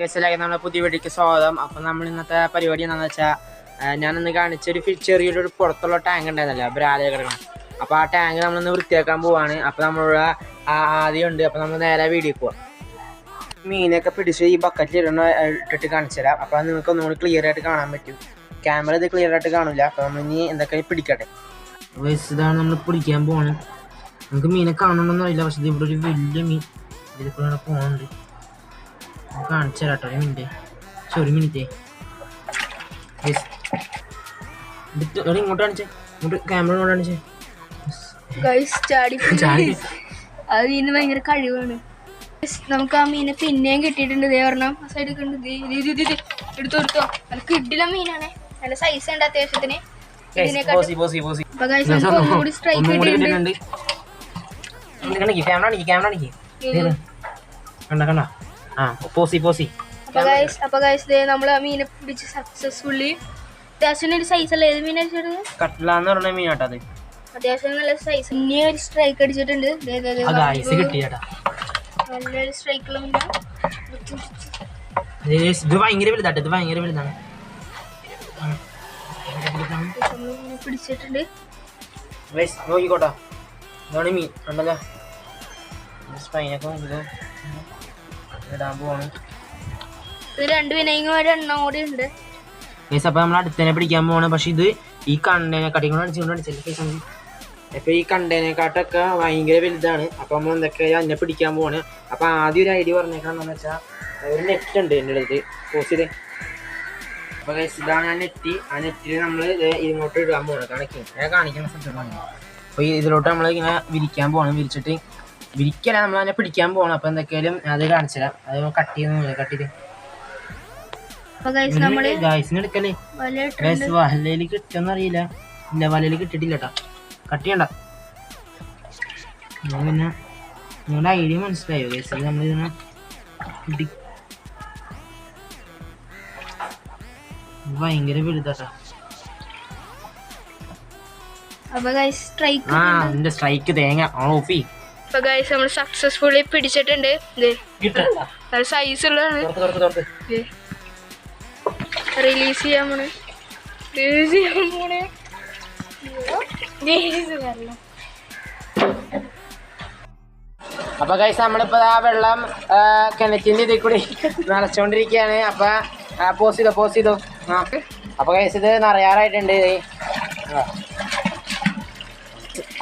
നമ്മളെ പുതിയ വീട്ടിലേക്ക് സ്വാഗതം. അപ്പം നമ്മൾ ഇന്നത്തെ പരിപാടി എന്താണെന്ന് വെച്ചാൽ ഞാനൊന്ന് കാണിച്ചൊരു ചെറിയൊരു പുറത്തുള്ള ടാങ്ക് ഉണ്ടായിരുന്നല്ലോ ബ്രാലിയ കിടക്കണം. അപ്പോൾ ആ ടാങ്ക് നമ്മളൊന്ന് വൃത്തിയാക്കാൻ പോവാണ്. അപ്പോൾ നമ്മളുടെ ആദ്യം ഉണ്ട്. അപ്പോൾ നമ്മൾ നേരെ വീഡിയോ പോവാം. മീനൊക്കെ പിടിച്ച് ഈ ബക്കറ്റിൽ ഇട്ടിട്ട് കാണിച്ചു തരാം. അപ്പോൾ നിങ്ങൾക്ക് ഒന്നുകൂടി ക്ലിയർ ആയിട്ട് കാണാൻ പറ്റും. ക്യാമറ ഇത് ക്ലിയർ ആയിട്ട് കാണില്ല. അപ്പോൾ നമ്മൾ ഇനി എന്തൊക്കെ പിടിക്കട്ടെ. ഇതാണ് നമ്മൾ പിടിക്കാൻ പോവാണ്. നമുക്ക് മീനെ കാണണമെന്നൊന്നും അറിയില്ല, പക്ഷേ ഇവിടെ ഒരു വലിയ മീൻ ഇതിൽ കൂടെ പോകുന്നുണ്ട്. കാണിച്ചു തരാട്ടോ ഒരു മിനിറ്റ്. ഇങ്ങോട്ട് കാണിച്ചേ, ഇങ്ങോട്ട് ക്യാമറ ഇങ്ങോട്ട് കാണിച്ചേ. അത് ഇന്ന് ഭയങ്കര കഴിവാണ്. നമുക്ക് ആ മീനെ പിന്നെയും കിട്ടിയിട്ടുണ്ട്. ഇതേ പറഞ്ഞാൽ ആ സൈഡിൽ കണ്ട് എടുത്തോ. അത് കിട്ടില്ല മീനാണ്, നല്ല സൈസ് ഉണ്ട് അത്യാവശ്യത്തിന്. സ്ട്രൈക്ക് കിട്ടിയിട്ടുണ്ട്. അപ്പൊ നമ്മള് മീനെ പിടിച്ച് സക്സസ്ഫുള്ളി. അത്യാവശ്യം ഒരു സൈസ് അല്ലേ ഏത് മീൻ അടിച്ചത്? കട്ട്ലാന്ന് പറഞ്ഞ മീനാട്ടത്. അത്യാവശ്യം നല്ല സൈസ്. ഇനി ഒരു സ്ട്രൈക്ക് അടിച്ചിട്ടുണ്ട്. നല്ലൊരു സ്ട്രൈക്കുള്ള മീനാണ്. ഇത് ഭയങ്കര വലുതാട്ടോ, ഇത് ഭയങ്കര വലുതാണ്. പിടിച്ചിട്ടുണ്ട്. നോക്കിക്കോട്ടോ, ഇതാണ് മീൻ ഉണ്ടല്ലോ. സ്പൈനൊക്കെ ഇടാൻ പോവാണ്. രണ്ട് വിനയും ഒരെണ്ണം കൂടി ഉണ്ട്. അപ്പൊ നമ്മൾ അടുത്തന്നെ പിടിക്കാൻ പോവാണ്. പക്ഷെ ഇത് ഈ കണ്ടേനെക്കാട്ടിയും അടിച്ചില്ല. ഇപ്പൊ ഈ കണ്ടേനെക്കാട്ടൊക്കെ ഭയങ്കര വലുതാണ്. അപ്പൊ നമ്മൾ എന്തൊക്കെ അതിനെ പിടിക്കാൻ പോവാണ്. അപ്പൊ ആദ്യം ഒരു ഐഡിയ പറഞ്ഞേക്കാന്ന് വെച്ചാൽ ഒരു നെറ്റ് ഉണ്ട് എൻ്റെ അടുത്ത് പോസ്റ്റ് ചെയ്ത്. അപ്പൊ ഇതാണ് ആ നെറ്റ്. ആ നെറ്റിൽ നമ്മൾ ഇങ്ങോട്ട് ഇടാൻ പോവാണ്. കാണിക്കുന്ന സ്ഥലത്താണ്. അപ്പൊ ഇതിലോട്ട് നമ്മൾ ഇങ്ങനെ വിരിക്കാൻ പോവാണ്. വിരിച്ചിട്ട് വിരിക്കല നമ്മൾ അതിനെ പിടിക്കാൻ പോകണം. അപ്പൊ എന്തൊക്കെയാലും അത് കാണിച്ചു തരാം. അത് കട്ട് ചെയ്ത് എടുക്കല്ലേ. വലയില് കിട്ടുമെന്ന് അറിയില്ല. ഇല്ല, വലയില് കിട്ടിയിട്ടില്ല കേട്ടോ. കട്ട് ചെയ്യണ്ട. പിന്നെ നിങ്ങളുടെ ഐഡിയ മനസ്സിലായോ ഗൈസ്? നമ്മളിങ്ങനെ ഭയങ്കര വലുതാട്ടാ. എന്റെ സ്ട്രൈക്ക് തേങ്ങ ഓഫ് ചെയ്യും. അപ്പൊ ഗൈസ് നമ്മൾ സക്സസ്ഫുള്ളി പിടിച്ചിട്ടുണ്ട്. സൈസ് ഉള്ളതാണ്. റിലീസ് ചെയ്യാൻ പോണേ. അപ്പൊ ഗൈസ് നമ്മളിപ്പോ ആ വെള്ളം കിണറ്റിന്റെ ഇതിൽ കൂടി നിറച്ചോണ്ടിരിക്കുകയാണ്. അപ്പൊ പോസ് ചെയ്തോ. അപ്പൊ ഗൈസ് ഇത് നിറയാറായിട്ടുണ്ട്.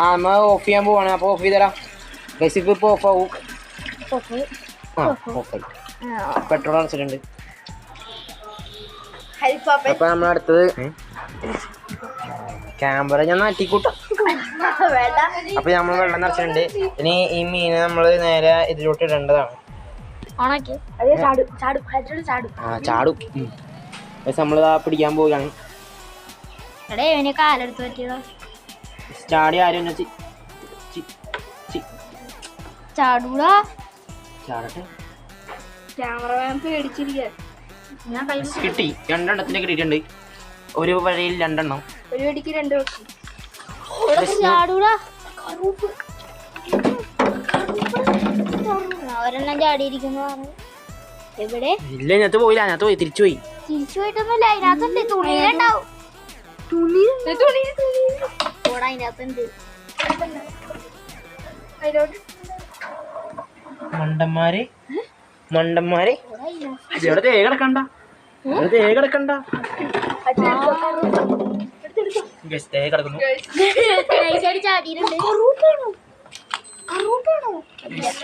നമ്മ ഓഫ് ചെയ്യാൻ പോവാണ്. അപ്പൊ ഓഫ് ചെയ്തരാം ഗൈസ്. ഇപ്പൊ ഓഫ് ആവും. പെട്രോൾ അടിച്ചിട്ടുണ്ട്. അപ്പൊ നമ്മളടുത്തത് ക്യാമറ ഞാൻ നാട്ടിക്കൂട്ടാം. അപ്പൊ നമ്മൾ വെള്ളം നിറച്ചിട്ടുണ്ട്. ഇനി ഈ മീന് നമ്മള് നേരെ ഇതിലോട്ട് ഇടേണ്ടതാണ്. ചാടും. നമ്മളിതാ പിടിക്കാൻ പോവുകയാണ്. ചാടി ആരും ചാടട്ടെ. ക്യാമറമാൻ പേടിച്ചിരിക്കാൻ കിട്ടി. രണ്ടെണ്ണത്തിന് കിട്ടിയിട്ടുണ്ട്. ഒരു വഴിയിൽ രണ്ടെണ്ണം. ഒരു വെടിക്ക് രണ്ട് വെക്കും. ഒരെണ്ണം ചാടിയിരിക്കുന്നതാണ്. എവിടെ? ഇല്ല, അതിനകത്ത് പോയി തിരിച്ചു പോയിട്ടൊന്നുമില്ല. അതിനകത്തുണ്ട്, തുണിയിലുണ്ടാവും. അതിനകത്തുണ്ട്. മണ്ടന്മാരെ ഇവിടെ തേ കിടക്കണ്ട.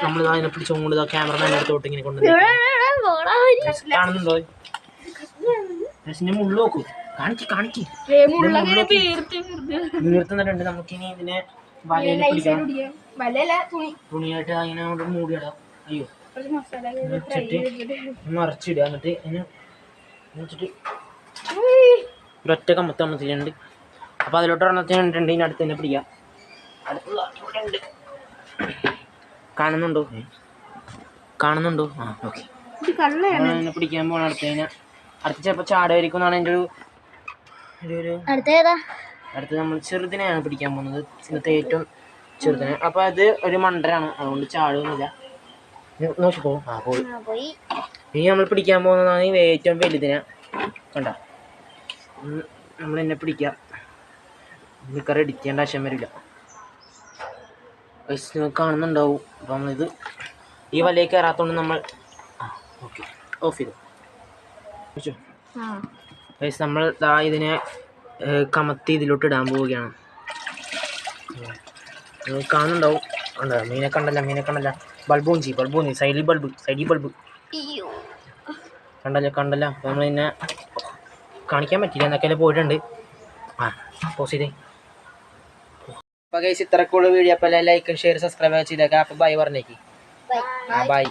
നമ്മൾ അതിനെ പിടിച്ചോണ്ട് ക്യാമറമാൻ അടുത്തോട്ട് ഇങ്ങനെ കാണുന്നുണ്ടോ? മുള്ളു നോക്കൂ. കാണിക്ക് വീർത്തുന്നിട്ടുണ്ട്. നമുക്കിനി ഇതിനെ വലയിൽ പിടിക്കാം. തുണിയായിട്ട് അങ്ങനെ മൂടിയിടാം. അയ്യോ, മറിച്ചിടുക. എന്നിട്ട് ഒരൊറ്റ കമ്മത്തിലുണ്ട്. അപ്പൊ അതിലോട്ട് ഒരെണ്ണത്തിനുണ്ട്. ഇനി അടുത്ത് തന്നെ പിടിക്കാം. അടുത്തുണ്ട്. കാണുന്നുണ്ടോ? ആ, ഓക്കെ. പിടിക്കാൻ പോകണം. അടുത്ത ചിലപ്പോ ചാടായിരിക്കും എന്നാണ് എൻ്റെ ഒരു അടുത്ത് നമ്മൾ ചെറുതിനെയാണ് പിടിക്കാൻ പോകുന്നത്. ഇന്നത്തെ ഏറ്റവും ചെറുതിനെ. അപ്പൊ അത് ഒരു മണ്ടരാണ്, അതുകൊണ്ട് ചാടുന്നില്ല. നോക്കിപ്പോ. പോയി. ഇനി നമ്മൾ പിടിക്കാൻ പോകുന്നതാണ് ഏറ്റവും വലുതിനെ. കണ്ട നമ്മൾ എന്നെ പിടിക്കാം. നിൽക്കാറ് എഡിറ്റ് ചെയ്യേണ്ട ആവശ്യം വരില്ല. നിങ്ങൾക്ക് കാണുന്നുണ്ടാവും. അപ്പോൾ നമ്മളിത് ഈ വലയിൽ കയറാത്തതുകൊണ്ട് നമ്മൾ ഓക്കെ ഓഫ് ചെയ്തു. നമ്മൾ ഇതിനെ കമത്തി ഇതിലോട്ട് ഇടാൻ പോവുകയാണ്. കാണുന്നുണ്ടാവും. ഉണ്ടോ മീനെ കണ്ടല്ല. ബൾബൂഞ്ചി സൈഡിൽ ബൾബ് കണ്ടല്ല. അപ്പോൾ നമ്മളിതിനെ കാണിക്കാൻ പറ്റില്ല, എന്നൊക്കെ പോയിട്ടുണ്ട്. പോസ് ചെയ്തേ. അപ്പോൾ ഗൈസ് ഇത്രക്കുള്ള വീഡിയോ. അപ്പോൾ ലൈക്ക് ഷെയർ സബ്സ്ക്രൈബ് ചെയ്തേക്കാം. അപ്പോൾ ബൈ പറഞ്ഞേക്ക്. ബൈ.